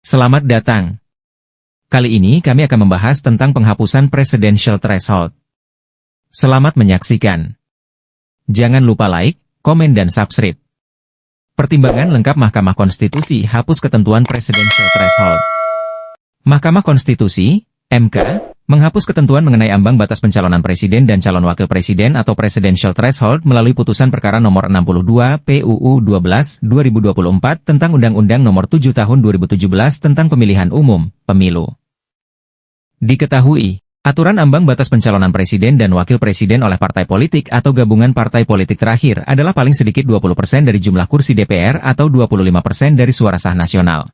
Selamat datang. Kali ini kami akan membahas tentang penghapusan presidential threshold. Selamat menyaksikan. Jangan lupa like, komen dan subscribe. Pertimbangan lengkap Mahkamah Konstitusi hapus ketentuan presidential threshold. Mahkamah Konstitusi, MK, menghapus ketentuan mengenai ambang batas pencalonan presiden dan calon wakil presiden atau presidential threshold melalui putusan perkara nomor 62 PUU 12 2024 tentang Undang-Undang nomor 7 tahun 2017 tentang pemilihan umum, pemilu. Diketahui, aturan ambang batas pencalonan presiden dan wakil presiden oleh partai politik atau gabungan partai politik terakhir adalah paling sedikit 20% dari jumlah kursi DPR atau 25% dari suara sah nasional.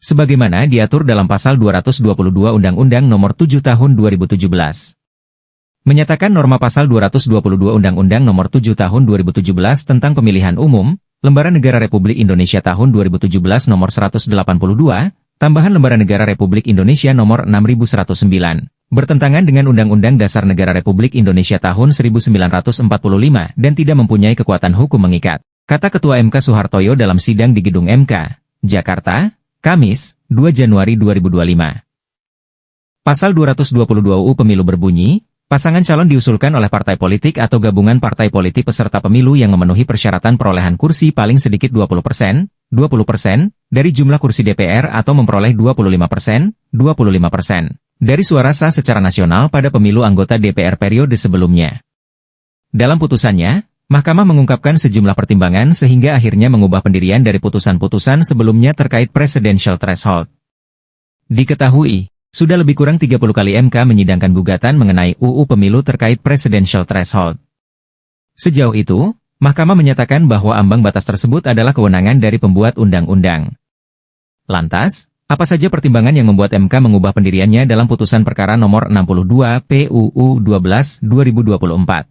Sebagaimana diatur dalam pasal 222 Undang-Undang nomor 7 tahun 2017. Menyatakan norma pasal 222 Undang-Undang nomor 7 tahun 2017 tentang pemilihan umum, Lembaran Negara Republik Indonesia tahun 2017 nomor 182, tambahan Lembaran Negara Republik Indonesia nomor 6109, bertentangan dengan Undang-Undang Dasar Negara Republik Indonesia tahun 1945 dan tidak mempunyai kekuatan hukum mengikat, kata Ketua MK Soehartoyo dalam sidang di Gedung MK, Jakarta, Kamis, 2 Januari 2025. Pasal 222 UU Pemilu berbunyi, pasangan calon diusulkan oleh partai politik atau gabungan partai politik peserta pemilu yang memenuhi persyaratan perolehan kursi paling sedikit 20% dari jumlah kursi DPR atau memperoleh 25% dari suara sah secara nasional pada pemilu anggota DPR periode sebelumnya. Dalam putusannya, Mahkamah mengungkapkan sejumlah pertimbangan sehingga akhirnya mengubah pendirian dari putusan-putusan sebelumnya terkait presidential threshold. Diketahui, sudah lebih kurang 30 kali MK menyidangkan gugatan mengenai UU Pemilu terkait presidential threshold. Sejauh itu, Mahkamah menyatakan bahwa ambang batas tersebut adalah kewenangan dari pembuat undang-undang. Lantas, apa saja pertimbangan yang membuat MK mengubah pendiriannya dalam putusan perkara nomor 62 PUU 12 2024?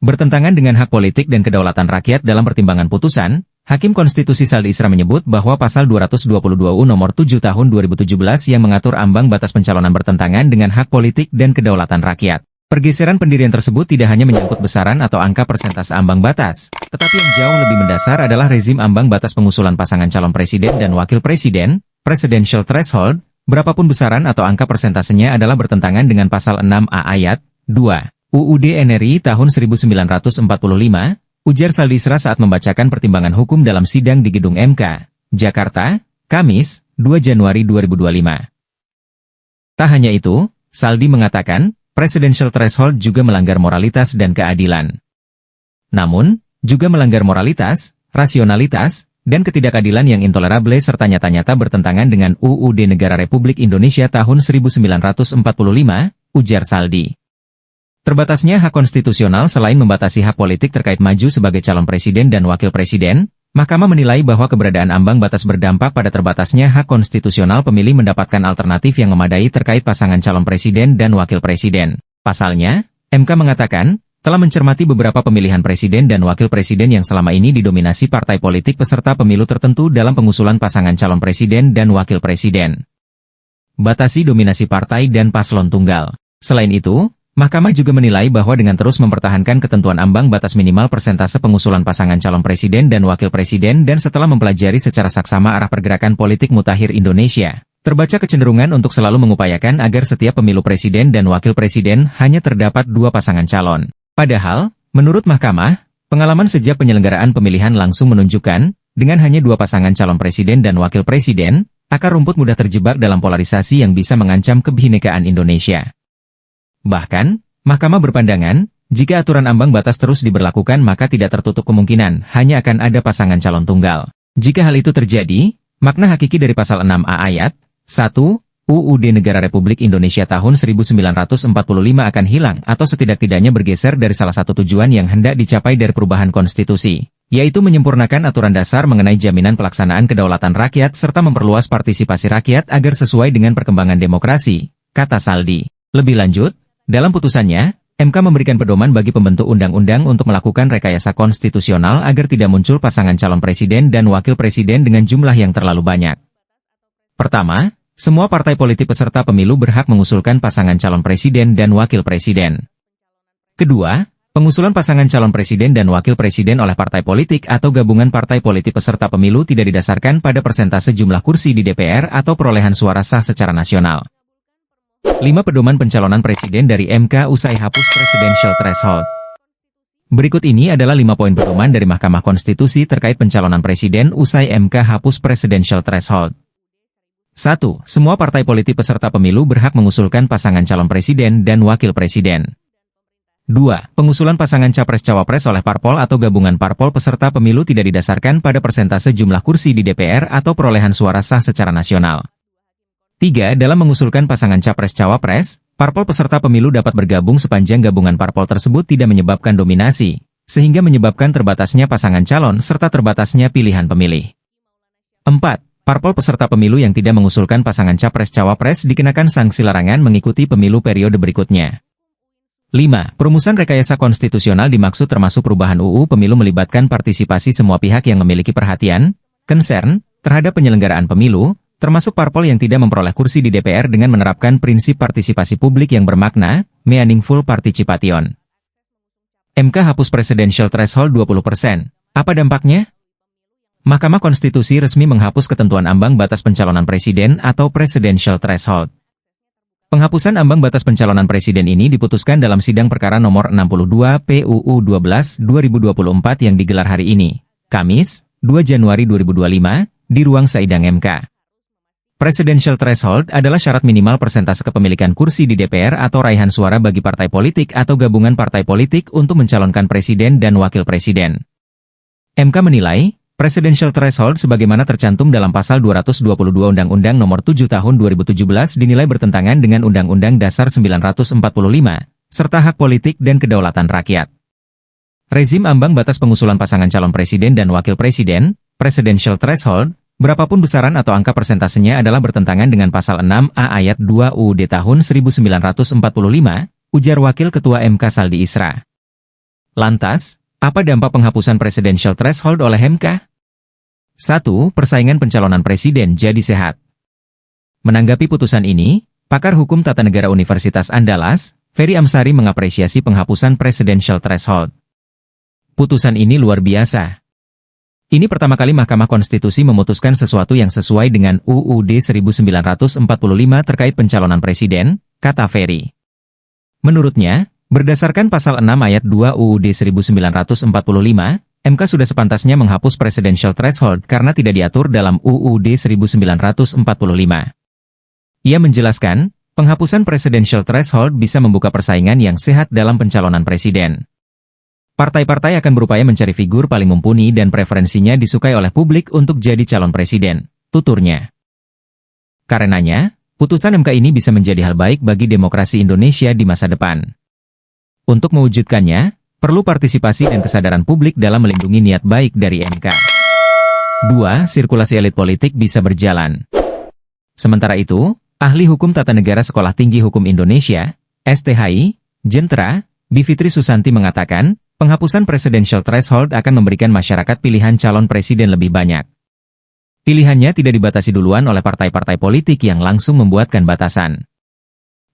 Bertentangan dengan hak politik dan kedaulatan rakyat dalam pertimbangan putusan, Hakim Konstitusi Saldi Isra menyebut bahwa pasal 222 UU nomor 7 tahun 2017 yang mengatur ambang batas pencalonan bertentangan dengan hak politik dan kedaulatan rakyat. Pergeseran pendirian tersebut tidak hanya menyangkut besaran atau angka persentase ambang batas, tetapi yang jauh lebih mendasar adalah rezim ambang batas pengusulan pasangan calon presiden dan wakil presiden, presidential threshold, berapapun besaran atau angka persentasenya adalah bertentangan dengan pasal 6A ayat 2. UUD NRI tahun 1945, ujar Saldi Isra saat membacakan pertimbangan hukum dalam sidang di Gedung MK, Jakarta, Kamis, 2 Januari 2025. Tak hanya itu, Saldi mengatakan, presidential threshold juga melanggar moralitas dan keadilan. Namun, juga melanggar moralitas, rasionalitas, dan ketidakadilan yang intolerable serta nyata-nyata bertentangan dengan UUD Negara Republik Indonesia tahun 1945, ujar Saldi. Terbatasnya hak konstitusional selain membatasi hak politik terkait maju sebagai calon presiden dan wakil presiden, Mahkamah menilai bahwa keberadaan ambang batas berdampak pada terbatasnya hak konstitusional pemilih mendapatkan alternatif yang memadai terkait pasangan calon presiden dan wakil presiden. Pasalnya, MK mengatakan, telah mencermati beberapa pemilihan presiden dan wakil presiden yang selama ini didominasi partai politik peserta pemilu tertentu dalam pengusulan pasangan calon presiden dan wakil presiden. Batasi dominasi partai dan paslon tunggal. Selain itu, Mahkamah juga menilai bahwa dengan terus mempertahankan ketentuan ambang batas minimal persentase pengusulan pasangan calon presiden dan wakil presiden dan setelah mempelajari secara saksama arah pergerakan politik mutakhir Indonesia, terbaca kecenderungan untuk selalu mengupayakan agar setiap pemilu presiden dan wakil presiden hanya terdapat 2 pasangan calon. Padahal, menurut Mahkamah, pengalaman sejak penyelenggaraan pemilihan langsung menunjukkan, dengan hanya 2 pasangan calon presiden dan wakil presiden, akar rumput mudah terjebak dalam polarisasi yang bisa mengancam kebinekaan Indonesia. Bahkan, Mahkamah berpandangan, jika aturan ambang batas terus diberlakukan maka tidak tertutup kemungkinan hanya akan ada pasangan calon tunggal. Jika hal itu terjadi, makna hakiki dari pasal 6A ayat 1 UUD Negara Republik Indonesia tahun 1945 akan hilang atau setidak-tidaknya bergeser dari salah satu tujuan yang hendak dicapai dari perubahan konstitusi, yaitu menyempurnakan aturan dasar mengenai jaminan pelaksanaan kedaulatan rakyat serta memperluas partisipasi rakyat agar sesuai dengan perkembangan demokrasi, kata Saldi. Lebih lanjut, dalam putusannya, MK memberikan pedoman bagi pembentuk undang-undang untuk melakukan rekayasa konstitusional agar tidak muncul pasangan calon presiden dan wakil presiden dengan jumlah yang terlalu banyak. Pertama, semua partai politik peserta pemilu berhak mengusulkan pasangan calon presiden dan wakil presiden. Kedua, Pengusulan pasangan calon presiden dan wakil presiden oleh partai politik atau gabungan partai politik peserta pemilu tidak didasarkan pada persentase jumlah kursi di DPR atau perolehan suara sah secara nasional. 5 pedoman pencalonan presiden dari MK usai hapus presidential threshold. Berikut ini adalah 5 poin pedoman dari Mahkamah Konstitusi terkait pencalonan presiden usai MK hapus presidential threshold. 1. Semua partai politik peserta pemilu berhak mengusulkan pasangan calon presiden dan wakil presiden. 2. Pengusulan pasangan capres-cawapres oleh parpol atau gabungan parpol peserta pemilu tidak didasarkan pada persentase jumlah kursi di DPR atau perolehan suara sah secara nasional. 3. Dalam mengusulkan pasangan capres-cawapres, parpol peserta pemilu dapat bergabung sepanjang gabungan parpol tersebut tidak menyebabkan dominasi, sehingga menyebabkan terbatasnya pasangan calon serta terbatasnya pilihan pemilih. 4. Parpol peserta pemilu yang tidak mengusulkan pasangan capres-cawapres dikenakan sanksi larangan mengikuti pemilu periode berikutnya. 5. Perumusan rekayasa konstitusional dimaksud termasuk perubahan UU Pemilu melibatkan partisipasi semua pihak yang memiliki perhatian, concern, terhadap penyelenggaraan pemilu, termasuk parpol yang tidak memperoleh kursi di DPR dengan menerapkan prinsip partisipasi publik yang bermakna, meaningful participation. MK hapus presidential threshold 20%. Apa dampaknya? Mahkamah Konstitusi resmi menghapus ketentuan ambang batas pencalonan presiden atau presidential threshold. Penghapusan ambang batas pencalonan presiden ini diputuskan dalam sidang perkara nomor 62 PUU 12 2024 yang digelar hari ini, Kamis, 2 Januari 2025, di ruang sidang MK. Presidential threshold adalah syarat minimal persentase kepemilikan kursi di DPR atau raihan suara bagi partai politik atau gabungan partai politik untuk mencalonkan presiden dan wakil presiden. MK menilai, Presidential threshold sebagaimana tercantum dalam pasal 222 Undang-Undang Nomor 7 Tahun 2017 dinilai bertentangan dengan Undang-Undang Dasar 1945, serta hak politik dan kedaulatan rakyat. Rezim ambang batas pengusulan pasangan calon presiden dan wakil presiden, presidential threshold, berapapun besaran atau angka persentasenya adalah bertentangan dengan pasal 6A ayat 2 UUD tahun 1945, ujar Wakil Ketua MK Saldi Isra. Lantas, apa dampak penghapusan presidential threshold oleh MK? 1. Persaingan pencalonan presiden jadi sehat. Menanggapi putusan ini, pakar hukum tata negara Universitas Andalas, Ferry Amsari mengapresiasi penghapusan presidential threshold. Putusan ini luar biasa. Ini pertama kali Mahkamah Konstitusi memutuskan sesuatu yang sesuai dengan UUD 1945 terkait pencalonan presiden, kata Ferry. Menurutnya, berdasarkan pasal 6 ayat 2 UUD 1945, MK sudah sepantasnya menghapus presidential threshold karena tidak diatur dalam UUD 1945. Ia menjelaskan, penghapusan presidential threshold bisa membuka persaingan yang sehat dalam pencalonan presiden. Partai-partai akan berupaya mencari figur paling mumpuni dan preferensinya disukai oleh publik untuk jadi calon presiden, tuturnya. Karenanya, putusan MK ini bisa menjadi hal baik bagi demokrasi Indonesia di masa depan. Untuk mewujudkannya, perlu partisipasi dan kesadaran publik dalam melindungi niat baik dari MK. 2. Sirkulasi elit politik bisa berjalan. Sementara itu, ahli hukum tata negara Sekolah Tinggi Hukum Indonesia, STHI, Jentera, Bivitri Susanti mengatakan, penghapusan presidential threshold akan memberikan masyarakat pilihan calon presiden lebih banyak. Pilihannya tidak dibatasi duluan oleh partai-partai politik yang langsung membuatkan batasan.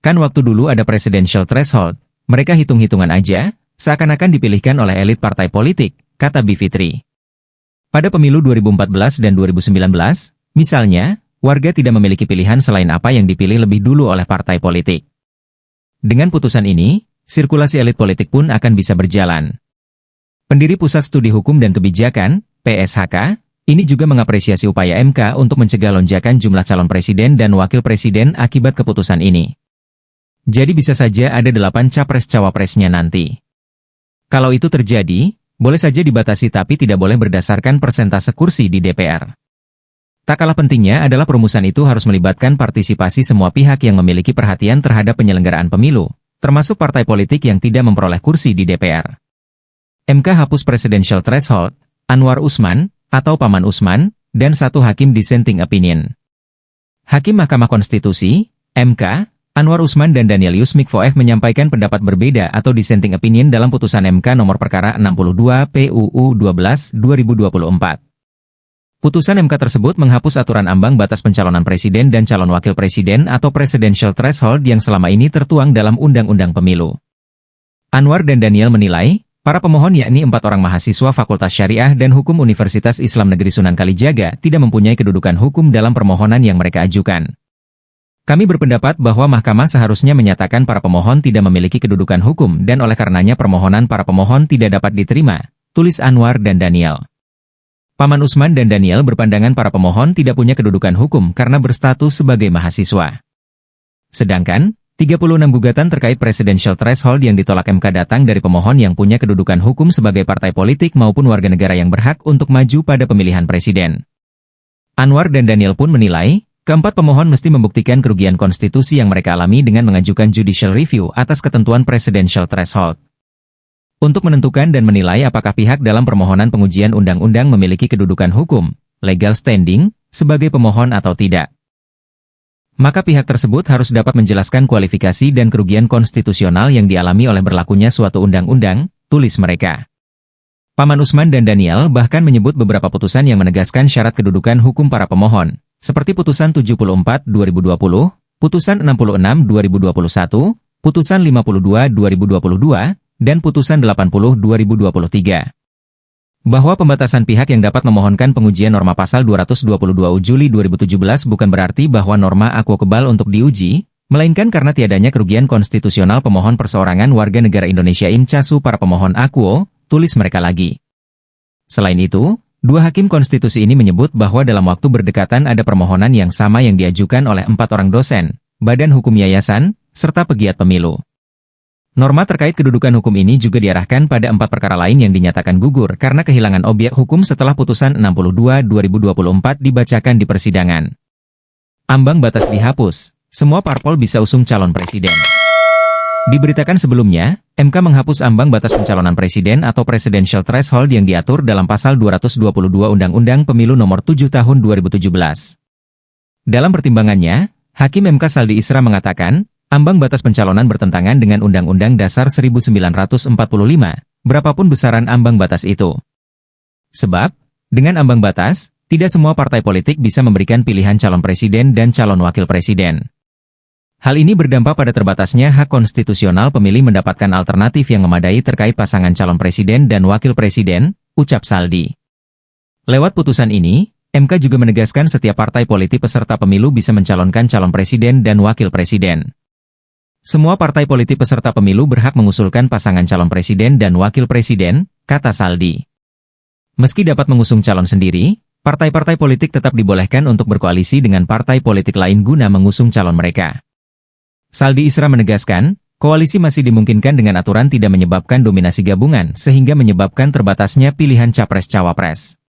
Kan waktu dulu ada presidential threshold, mereka hitung-hitungan aja, seakan-akan dipilihkan oleh elit partai politik, kata Bivitri. Pada pemilu 2014 dan 2019, misalnya, warga tidak memiliki pilihan selain apa yang dipilih lebih dulu oleh partai politik. Dengan putusan ini, sirkulasi elit politik pun akan bisa berjalan. Pendiri Pusat Studi Hukum dan Kebijakan, PSHK, ini juga mengapresiasi upaya MK untuk mencegah lonjakan jumlah calon presiden dan wakil presiden akibat keputusan ini. Jadi bisa saja ada 8 capres-cawapresnya nanti. Kalau itu terjadi, boleh saja dibatasi tapi tidak boleh berdasarkan persentase kursi di DPR. Tak kalah pentingnya adalah perumusan itu harus melibatkan partisipasi semua pihak yang memiliki perhatian terhadap penyelenggaraan pemilu, termasuk partai politik yang tidak memperoleh kursi di DPR. MK hapus presidential threshold, Anwar Usman, atau Paman Usman, dan 1 hakim dissenting opinion. Hakim Mahkamah Konstitusi, MK, Anwar Usman dan Danielius Mikvoev menyampaikan pendapat berbeda atau dissenting opinion dalam putusan MK nomor perkara 62 PUU 12 2024. Putusan MK tersebut menghapus aturan ambang batas pencalonan presiden dan calon wakil presiden atau presidential threshold yang selama ini tertuang dalam Undang-Undang Pemilu. Anwar dan Daniel menilai, para pemohon yakni 4 orang mahasiswa Fakultas Syariah dan Hukum Universitas Islam Negeri Sunan Kalijaga tidak mempunyai kedudukan hukum dalam permohonan yang mereka ajukan. Kami berpendapat bahwa mahkamah seharusnya menyatakan para pemohon tidak memiliki kedudukan hukum dan oleh karenanya permohonan para pemohon tidak dapat diterima, tulis Anwar dan Daniel. Paman Usman dan Daniel berpandangan para pemohon tidak punya kedudukan hukum karena berstatus sebagai mahasiswa. Sedangkan, 36 gugatan terkait presidential threshold yang ditolak MK datang dari pemohon yang punya kedudukan hukum sebagai partai politik maupun warga negara yang berhak untuk maju pada pemilihan presiden. Anwar dan Daniel pun menilai, keempat pemohon mesti membuktikan kerugian konstitusi yang mereka alami dengan mengajukan judicial review atas ketentuan presidential threshold. Untuk menentukan dan menilai apakah pihak dalam permohonan pengujian undang-undang memiliki kedudukan hukum, legal standing, sebagai pemohon atau tidak. Maka pihak tersebut harus dapat menjelaskan kualifikasi dan kerugian konstitusional yang dialami oleh berlakunya suatu undang-undang, tulis mereka. Paman Usman dan Daniel bahkan menyebut beberapa putusan yang menegaskan syarat kedudukan hukum para pemohon, seperti Putusan 74/2020, Putusan 66/2021, Putusan 52/2022, dan Putusan 80/2023. Bahwa pembatasan pihak yang dapat memohonkan pengujian norma pasal 222 Juli 2017 bukan berarti bahwa norma akuo kebal untuk diuji, melainkan karena tiadanya kerugian konstitusional pemohon perseorangan warga negara Indonesia incasu para pemohon akuo, tulis mereka lagi. Selain itu, dua hakim konstitusi ini menyebut bahwa dalam waktu berdekatan ada permohonan yang sama yang diajukan oleh 4 orang dosen, badan hukum yayasan, serta pegiat pemilu. Norma terkait kedudukan hukum ini juga diarahkan pada 4 perkara lain yang dinyatakan gugur karena kehilangan objek hukum setelah Putusan 62/2024 dibacakan di persidangan. Ambang batas dihapus, semua parpol bisa usung calon presiden. Diberitakan sebelumnya, MK menghapus ambang batas pencalonan presiden atau presidential threshold yang diatur dalam pasal 222 Undang-Undang Pemilu Nomor 7 Tahun 2017. Dalam pertimbangannya, Hakim MK Saldi Isra mengatakan, ambang batas pencalonan bertentangan dengan Undang-Undang Dasar 1945, berapapun besaran ambang batas itu. Sebab, dengan ambang batas, tidak semua partai politik bisa memberikan pilihan calon presiden dan calon wakil presiden. Hal ini berdampak pada terbatasnya hak konstitusional pemilih mendapatkan alternatif yang memadai terkait pasangan calon presiden dan wakil presiden, ucap Saldi. Lewat putusan ini, MK juga menegaskan setiap partai politik peserta pemilu bisa mencalonkan calon presiden dan wakil presiden. Semua partai politik peserta pemilu berhak mengusulkan pasangan calon presiden dan wakil presiden, kata Saldi. Meski dapat mengusung calon sendiri, partai-partai politik tetap dibolehkan untuk berkoalisi dengan partai politik lain guna mengusung calon mereka. Saldi Isra menegaskan, koalisi masih dimungkinkan dengan aturan tidak menyebabkan dominasi gabungan sehingga menyebabkan terbatasnya pilihan capres-cawapres.